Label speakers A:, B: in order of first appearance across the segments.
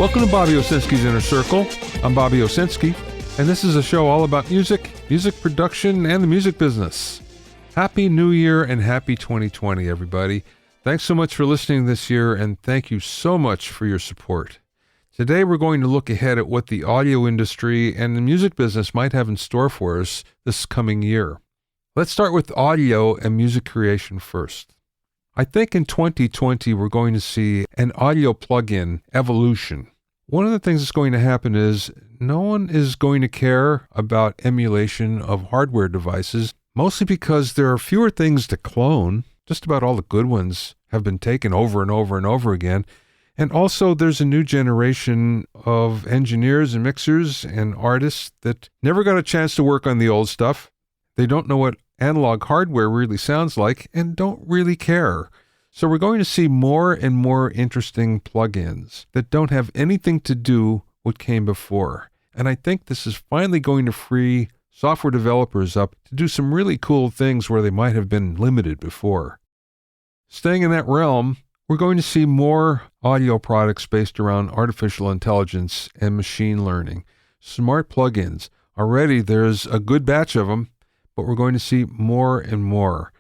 A: Welcome to Bobby Owsinski's Inner Circle. I'm Bobby Owsinski, and this is a show all about music production, and the music business. Happy New Year and happy 2020, everybody. Thanks so much for listening this year, and thank you so much for your support. Today we're going to look ahead at what the audio industry and the music business might have in store for us this coming year. Let's start with audio and music creation first. I think in 2020 we're going to see an audio plugin evolution. One of the things that's going to happen is no one is going to care about emulation of hardware devices, mostly because there are fewer things to clone. Just about all the good ones have been taken over and over and over again. And also there's a new generation of engineers and mixers and artists that never got a chance to work on the old stuff. They don't know what analog hardware really sounds like and don't really care. So we're going to see more and more interesting plugins that don't have anything to do what came before. And I think this is finally going to free software developers up to do some really cool things where they might have been limited before. Staying in that realm, we're going to see more audio products based around artificial intelligence and machine learning. Smart plugins. Already there's a good batch of them, but we're going to see more and more.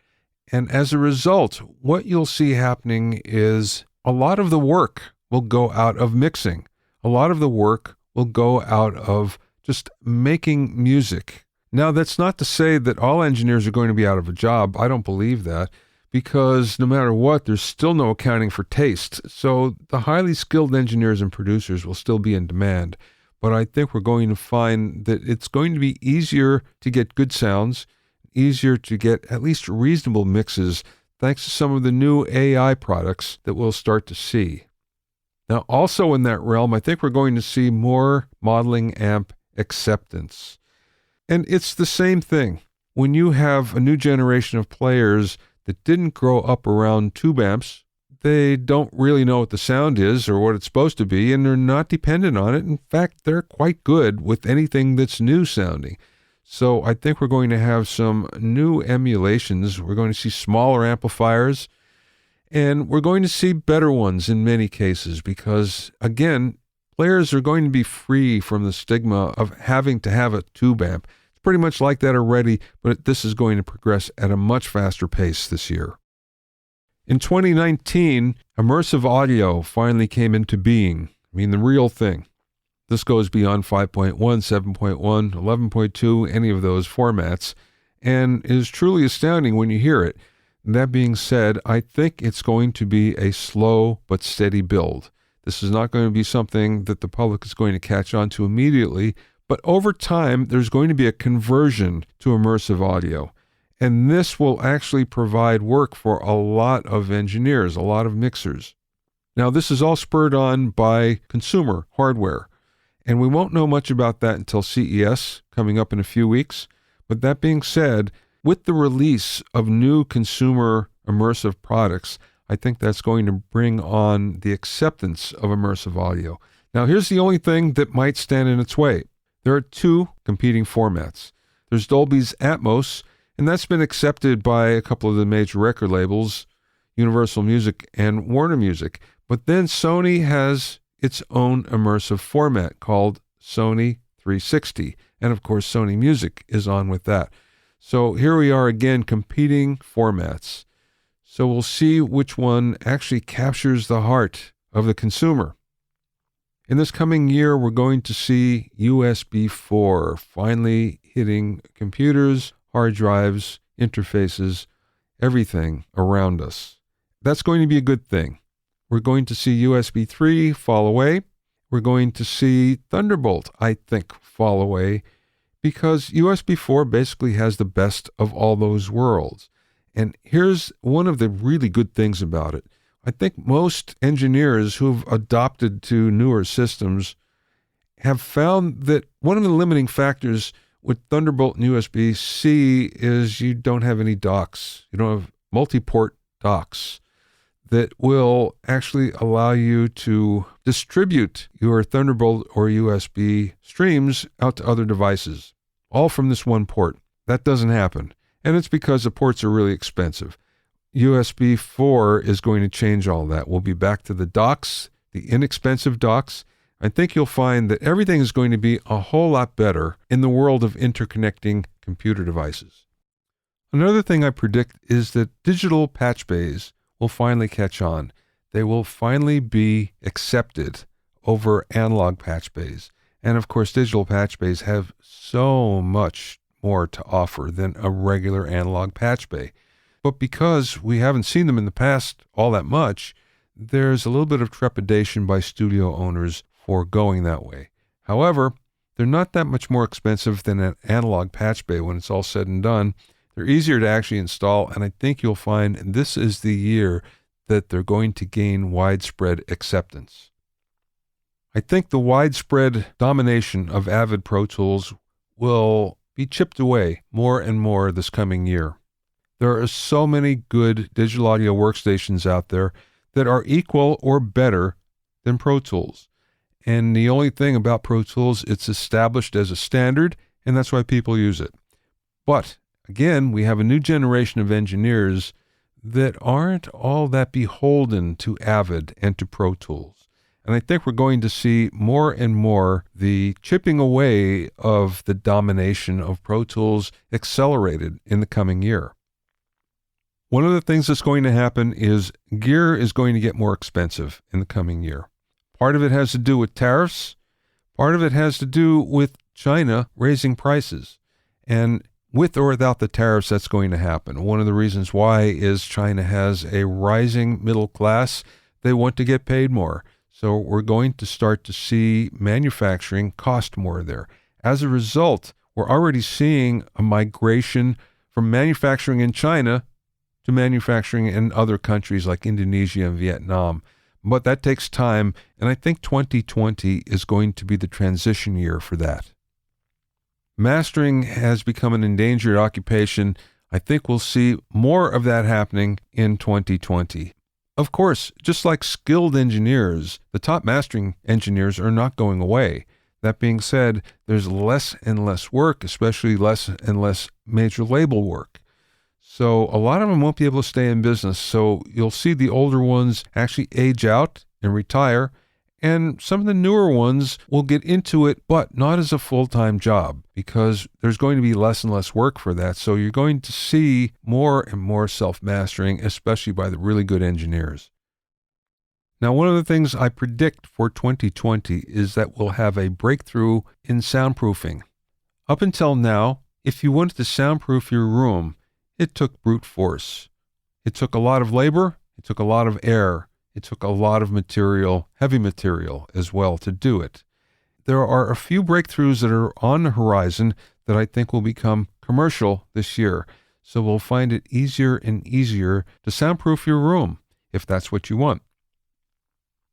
A: And as a result, what you'll see happening is a lot of the work will go out of mixing. A lot of the work will go out of just making music. Now, that's not to say that all engineers are going to be out of a job. I don't believe that, because no matter what, there's still no accounting for taste. So the highly skilled engineers and producers will still be in demand. But I think we're going to find that it's going to be easier to get good sounds, easier to get at least reasonable mixes, thanks to some of the new AI products that we'll start to see. Now, also in that realm, I think we're going to see more modeling amp acceptance. And it's the same thing. When you have a new generation of players that didn't grow up around tube amps, they don't really know what the sound is or what it's supposed to be, and they're not dependent on it. In fact, they're quite good with anything that's new sounding. So I think we're going to have some new emulations. We're going to see smaller amplifiers, and we're going to see better ones in many cases because, again, players are going to be free from the stigma of having to have a tube amp. It's pretty much like that already, but this is going to progress at a much faster pace this year. In 2019, immersive audio finally came into being. I mean, the real thing. This goes beyond 5.1, 7.1, 11.2, any of those formats, and is truly astounding when you hear it. That being said, I think it's going to be a slow but steady build. This is not going to be something that the public is going to catch on to immediately, but over time, there's going to be a conversion to immersive audio. And this will actually provide work for a lot of engineers, a lot of mixers. Now, this is all spurred on by consumer hardware. And we won't know much about that until CES, coming up in a few weeks. But that being said, with the release of new consumer immersive products, I think that's going to bring on the acceptance of immersive audio. Now, here's the only thing that might stand in its way. There are two competing formats. There's Dolby's Atmos, and that's been accepted by a couple of the major record labels, Universal Music and Warner Music. But then Sony has its own immersive format called Sony 360. And of course, Sony Music is on with that. So here we are again, competing formats. So we'll see which one actually captures the heart of the consumer. In this coming year, we're going to see USB 4 finally hitting computers, hard drives, interfaces, everything around us. That's going to be a good thing. We're going to see USB 3 fall away. We're going to see Thunderbolt, I think, fall away because USB 4 basically has the best of all those worlds. And here's one of the really good things about it. I think most engineers who've adopted to newer systems have found that one of the limiting factors with Thunderbolt and USB-C is you don't have any docks. You don't have multi-port docks that will actually allow you to distribute your Thunderbolt or USB streams out to other devices, all from this one port. That doesn't happen. And it's because the ports are really expensive. USB 4 is going to change all that. We'll be back to the docks, the inexpensive docks, I think you'll find that everything is going to be a whole lot better in the world of interconnecting computer devices. Another thing I predict is that digital patch bays will finally catch on. They will finally be accepted over analog patch bays. And of course, digital patch bays have so much more to offer than a regular analog patch bay. But because we haven't seen them in the past all that much, there's a little bit of trepidation by studio owners for going that way. However, they're not that much more expensive than an analog patch bay when it's all said and done. They're easier to actually install, and I think you'll find this is the year that they're going to gain widespread acceptance. I think the widespread domination of Avid Pro Tools will be chipped away more and more this coming year. There are so many good digital audio workstations out there that are equal or better than Pro Tools. And the only thing about Pro Tools, it's established as a standard, and that's why people use it. But again, we have a new generation of engineers that aren't all that beholden to Avid and to Pro Tools. And I think we're going to see more and more the chipping away of the domination of Pro Tools accelerated in the coming year. One of the things that's going to happen is gear is going to get more expensive in the coming year. Part of it has to do with tariffs. Part of it has to do with China raising prices. And with or without the tariffs, that's going to happen. One of the reasons why is China has a rising middle class. They want to get paid more. So we're going to start to see manufacturing cost more there. As a result, we're already seeing a migration from manufacturing in China to manufacturing in other countries like Indonesia and Vietnam. But that takes time, and I think 2020 is going to be the transition year for that. Mastering has become an endangered occupation. I think we'll see more of that happening in 2020. Of course, just like skilled engineers, the top mastering engineers are not going away. That being said, there's less and less work, especially less and less major label work. So a lot of them won't be able to stay in business. So you'll see the older ones actually age out and retire, and some of the newer ones will get into it, but not as a full-time job because there's going to be less and less work for that. So you're going to see more and more self-mastering, especially by the really good engineers. Now, one of the things I predict for 2020 is that we'll have a breakthrough in soundproofing. Up until now, if you wanted to soundproof your room, it took brute force. It took a lot of labor, it took a lot of air, it took a lot of material, heavy material as well to do it. There are a few breakthroughs that are on the horizon that I think will become commercial this year. So we'll find it easier and easier to soundproof your room if that's what you want.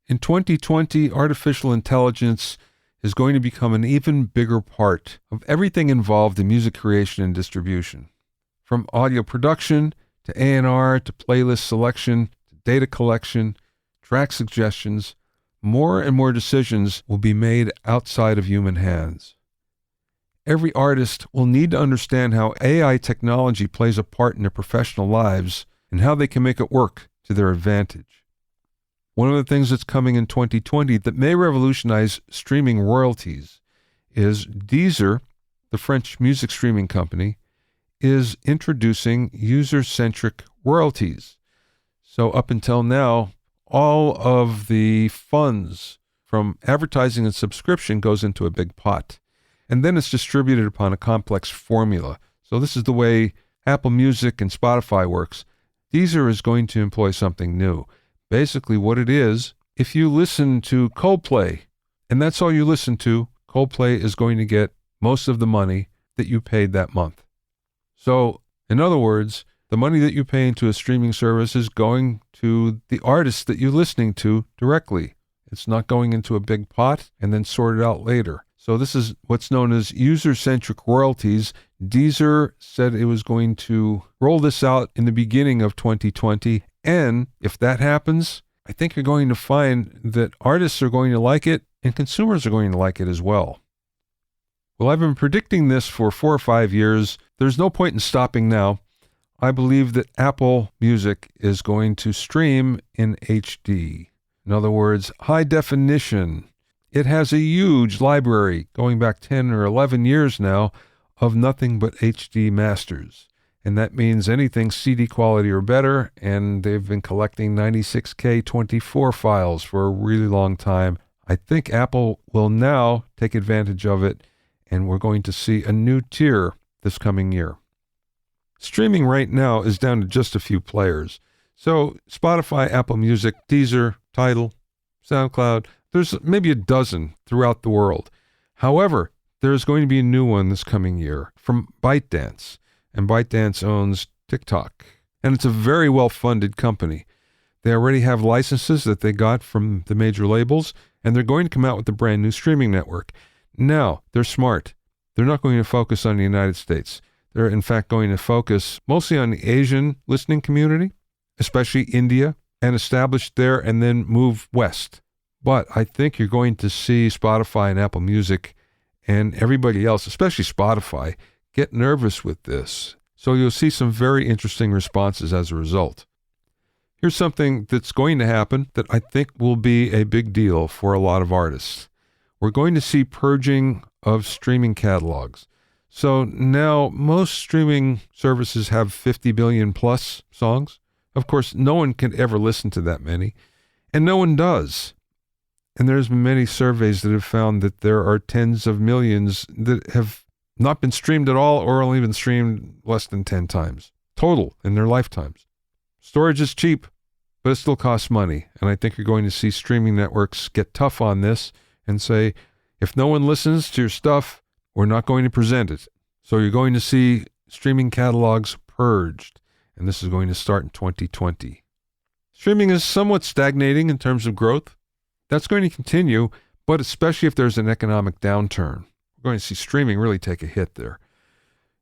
A: In 2020, artificial intelligence is going to become an even bigger part of everything involved in music creation and distribution. From audio production to A&R to playlist selection to data collection, track suggestions, more and more decisions will be made outside of human hands. Every artist will need to understand how AI technology plays a part in their professional lives and how they can make it work to their advantage. One of the things that's coming in 2020 that may revolutionize streaming royalties is Deezer, the French music streaming company, is introducing user-centric royalties. So up until now, all of the funds from advertising and subscription goes into a big pot, and then it's distributed upon a complex formula. So this is the way Apple Music and Spotify works. Deezer is going to employ something new. Basically what it is, if you listen to Coldplay, and that's all you listen to, Coldplay is going to get most of the money that you paid that month. So, in other words, the money that you pay into a streaming service is going to the artist that you're listening to directly. It's not going into a big pot and then sorted out later. So this is what's known as user-centric royalties. Deezer said it was going to roll this out in the beginning of 2020. And if that happens, I think you're going to find that artists are going to like it and consumers are going to like it as well. Well, I've been predicting this for 4 or 5 years. There's no point in stopping now. I believe that Apple Music is going to stream in HD. In other words, high definition. It has a huge library going back 10 or 11 years now of nothing but HD masters. And that means anything CD quality or better, and they've been collecting 96K 24 files for a really long time. I think Apple will now take advantage of it, and we're going to see a new tier this coming year. Streaming right now is down to just a few players. So Spotify, Apple Music, Deezer, Tidal, SoundCloud, there's maybe a dozen throughout the world. However, there's going to be a new one this coming year from ByteDance. And ByteDance owns TikTok. And it's a very well-funded company. They already have licenses that they got from the major labels, and they're going to come out with a brand new streaming network. Now, they're smart. They're not going to focus on the United States. They're, in fact, going to focus mostly on the Asian listening community, especially India, and establish there and then move west. But I think you're going to see Spotify and Apple Music and everybody else, especially Spotify, get nervous with this. So you'll see some very interesting responses as a result. Here's something that's going to happen that I think will be a big deal for a lot of artists. We're going to see purging of streaming catalogs. So now most streaming services have 50 billion plus songs. Of course, no one can ever listen to that many, and no one does. And there's been many surveys that have found that there are tens of millions that have not been streamed at all or only been streamed less than 10 times total in their lifetimes. Storage is cheap, but it still costs money. And I think you're going to see streaming networks get tough on this and say, if no one listens to your stuff, we're not going to present it. So you're going to see streaming catalogs purged. And this is going to start in 2020. Streaming is somewhat stagnating in terms of growth. That's going to continue, but especially if there's an economic downturn. We're going to see streaming really take a hit there.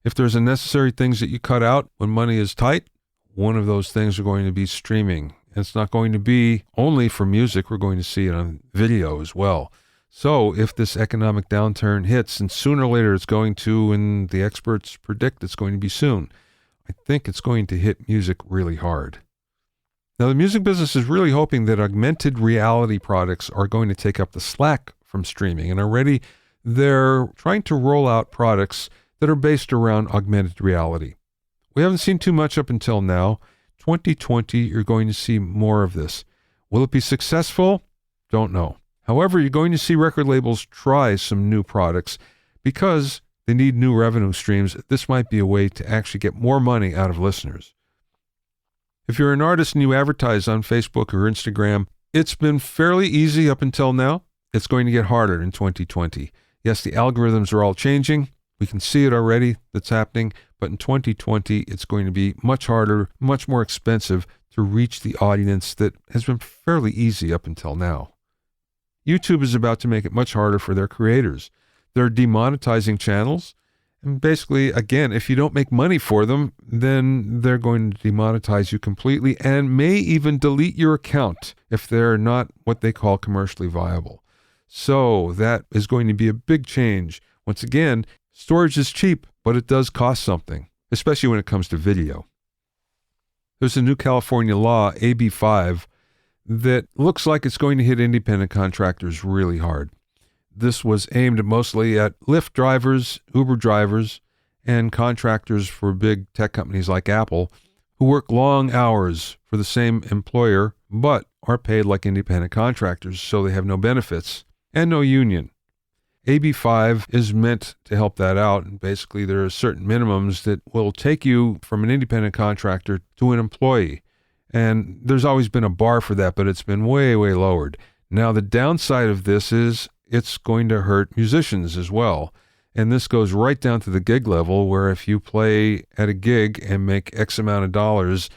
A: If there's unnecessary things that you cut out when money is tight, one of those things are going to be streaming. And it's not going to be only for music. We're going to see it on video as well. So if this economic downturn hits, and sooner or later it's going to, and the experts predict it's going to be soon, I think it's going to hit music really hard. Now, the music business is really hoping that augmented reality products are going to take up the slack from streaming, and already they're trying to roll out products that are based around augmented reality. We haven't seen too much up until now. 2020, you're going to see more of this. Will it be successful? Don't know. However, you're going to see record labels try some new products because they need new revenue streams. This might be a way to actually get more money out of listeners. If you're an artist and you advertise on Facebook or Instagram, it's been fairly easy up until now. It's going to get harder in 2020. Yes, the algorithms are all changing. We can see it already. That's happening. But in 2020, it's going to be much harder, much more expensive to reach the audience that has been fairly easy up until now. YouTube is about to make it much harder for their creators. They're demonetizing channels. And basically, again, if you don't make money for them, then they're going to demonetize you completely and may even delete your account if they're not what they call commercially viable. So that is going to be a big change. Once again, storage is cheap, but it does cost something, especially when it comes to video. There's a new California law, AB 5, that looks like it's going to hit independent contractors really hard. This was aimed mostly at Lyft drivers, Uber drivers, and contractors for big tech companies like Apple who work long hours for the same employer but are paid like independent contractors, so they have no benefits and no union. AB 5 is meant to help that out, and basically there are certain minimums that will take you from an independent contractor to an employee. And there's always been a bar for that, but it's been way, way lowered. Now, the downside of this is it's going to hurt musicians as well. And this goes right down to the gig level, where if you play at a gig and make X amount of dollars,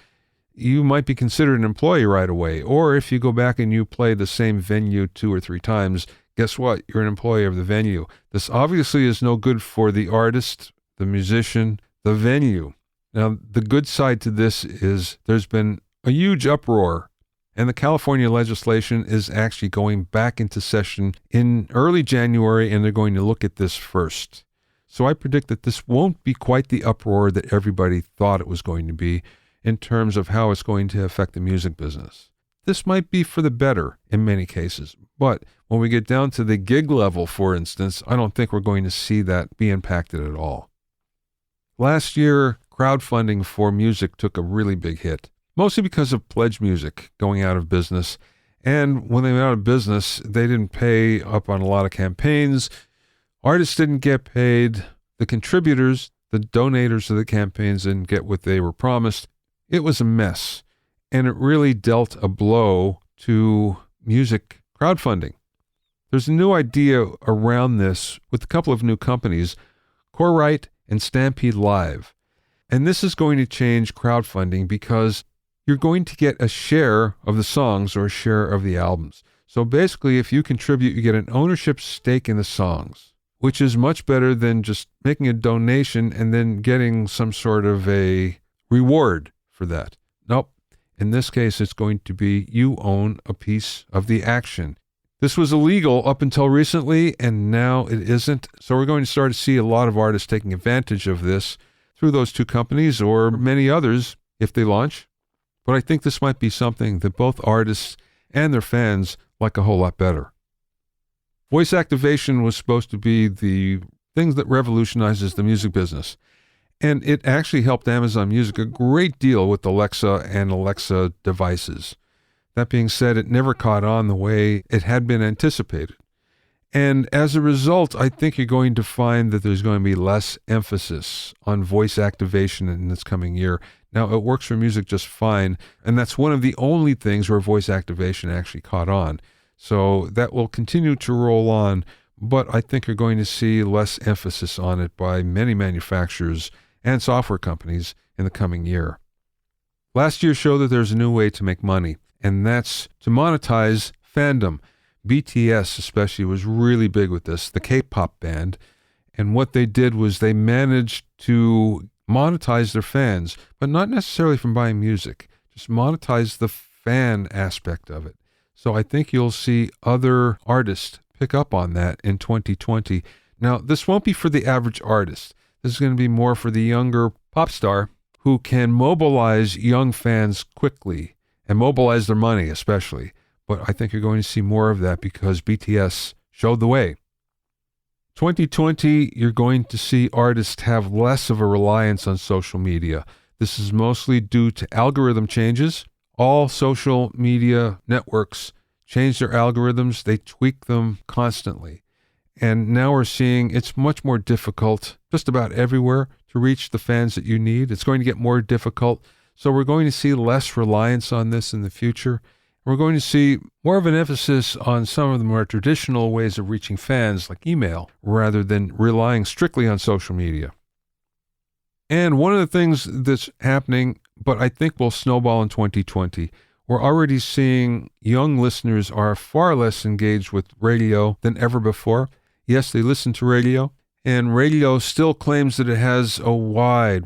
A: you might be considered an employee right away. Or if you go back and you play the same venue 2 or 3 times, guess what? You're an employee of the venue. This obviously is no good for the artist, the musician, the venue. Now, the good side to this is there's been a huge uproar, and the California legislation is actually going back into session in early January, and they're going to look at this first. So I predict that this won't be quite the uproar that everybody thought it was going to be in terms of how it's going to affect the music business. this might be for the better in many cases. But when we get down to the gig level, for instance, I don't think we're going to see that be impacted at all. Last year, crowdfunding for music took a really big hit, mostly because of Pledge Music going out of business. And when they went out of business, they didn't pay up on a lot of campaigns. Artists didn't get paid. The contributors, the donators of the campaigns, didn't get what they were promised. It was a mess. And it really dealt a blow to music crowdfunding. There's a new idea around this with a couple of new companies, CoreWrite and Stampede Live. And this is going to change crowdfunding because you're going to get a share of the songs or a share of the albums. So basically, if you contribute, you get an ownership stake in the songs, which is much better than just making a donation and then getting some sort of a reward for that. Nope. In this case, it's going to be you own a piece of the action. This was illegal up until recently, and now it isn't. So we're going to start to see a lot of artists taking advantage of this through those two companies or many others if they launch. But I think this might be something that both artists and their fans like a whole lot better. Voice activation was supposed to be the thing that revolutionizes the music business. And it actually helped Amazon Music a great deal with Alexa and Alexa devices. That being said, it never caught on the way it had been anticipated. And as a result, I think you're going to find that there's going to be less emphasis on voice activation in this coming year. Now, it works for music just fine, and that's one of the only things where voice activation actually caught on. So that will continue to roll on, but I think you're going to see less emphasis on it by many manufacturers and software companies in the coming year. Last year showed that there's a new way to make money, and that's to monetize fandom. BTS especially was really big with this, the K-pop band, and what they did was they managed to monetize their fans, but not necessarily from buying music, just monetize the fan aspect of it. So I think you'll see other artists pick up on that in 2020. Now, this won't be for the average artist. This is going to be more for the younger pop star who can mobilize young fans quickly and mobilize their money especially. But I think you're going to see more of that because BTS showed the way. 2020, you're going to see artists have less of a reliance on social media. This is mostly due to algorithm changes. All social media networks change their algorithms. They tweak them constantly. And now we're seeing it's much more difficult just about everywhere to reach the fans that you need. It's going to get more difficult. So we're going to see less reliance on this in the future. We're going to see more of an emphasis on some of the more traditional ways of reaching fans, like email, rather than relying strictly on social media. And one of the things that's happening, but I think will snowball in 2020, we're already seeing young listeners are far less engaged with radio than ever before. Yes, they listen to radio, and radio still claims that it has a wide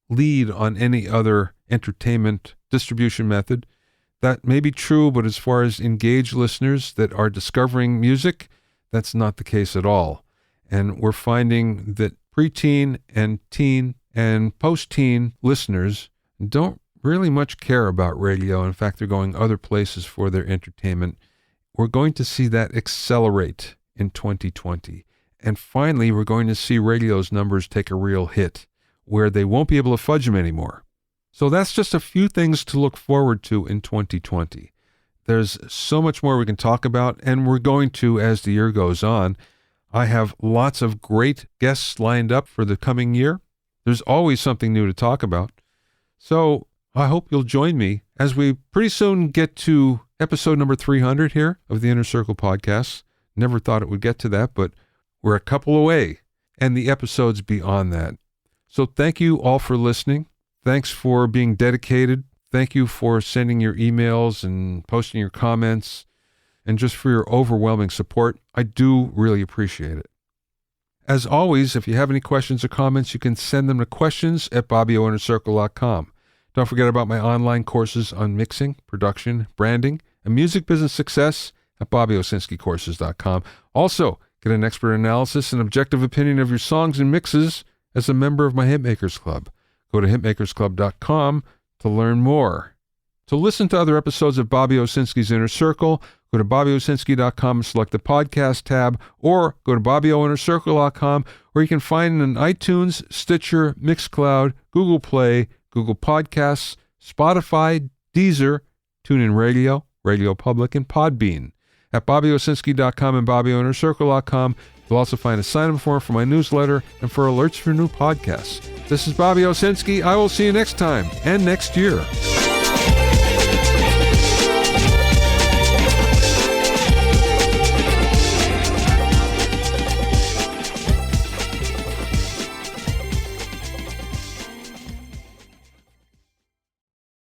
A: lead on any other entertainment distribution method. That may be true, but as far as engaged listeners that are discovering music, that's not the case at all. And we're finding that preteen and teen and post-teen listeners don't really much care about radio. In fact, they're going other places for their entertainment. We're going to see that accelerate in 2020. And finally, we're going to see radio's numbers take a real hit, where they won't be able to fudge them anymore. So that's just a few things to look forward to in 2020. There's so much more we can talk about, and we're going to as the year goes on. I have lots of great guests lined up for the coming year. There's always something new to talk about. So I hope you'll join me as we pretty soon get to episode number 300 here of the Inner Circle podcast. Never thought it would get to that, but we're a couple away, and the episodes beyond that. So thank you all for listening. Thanks for being dedicated. Thank you for sending your emails and posting your comments, and just for your overwhelming support. I do really appreciate it. As always, if you have any questions or comments, you can send them to questions@bobbyoinnercircle.com. Don't forget about my online courses on mixing, production, branding, and music business success at BobbyOwsinskiCourses.com. Also, get an expert analysis and objective opinion of your songs and mixes as a member of my Hitmakers Club. Go to hitmakersclub.com to learn more. To listen to other episodes of Bobby Owsinski's Inner Circle, go to BobbyOwsinski.com and select the podcast tab, or go to BobbyOInnerCircle.com, where you can find an iTunes, Stitcher, Mixcloud, Google Play, Google Podcasts, Spotify, Deezer, TuneIn Radio, Radio Public, and Podbean. At BobbyOwsinski.com and BobbyOInnerCircle.com, you'll also find a sign-up form for my newsletter and for alerts for new podcasts. This is Bobby Owsinski. I will see you next time and next year.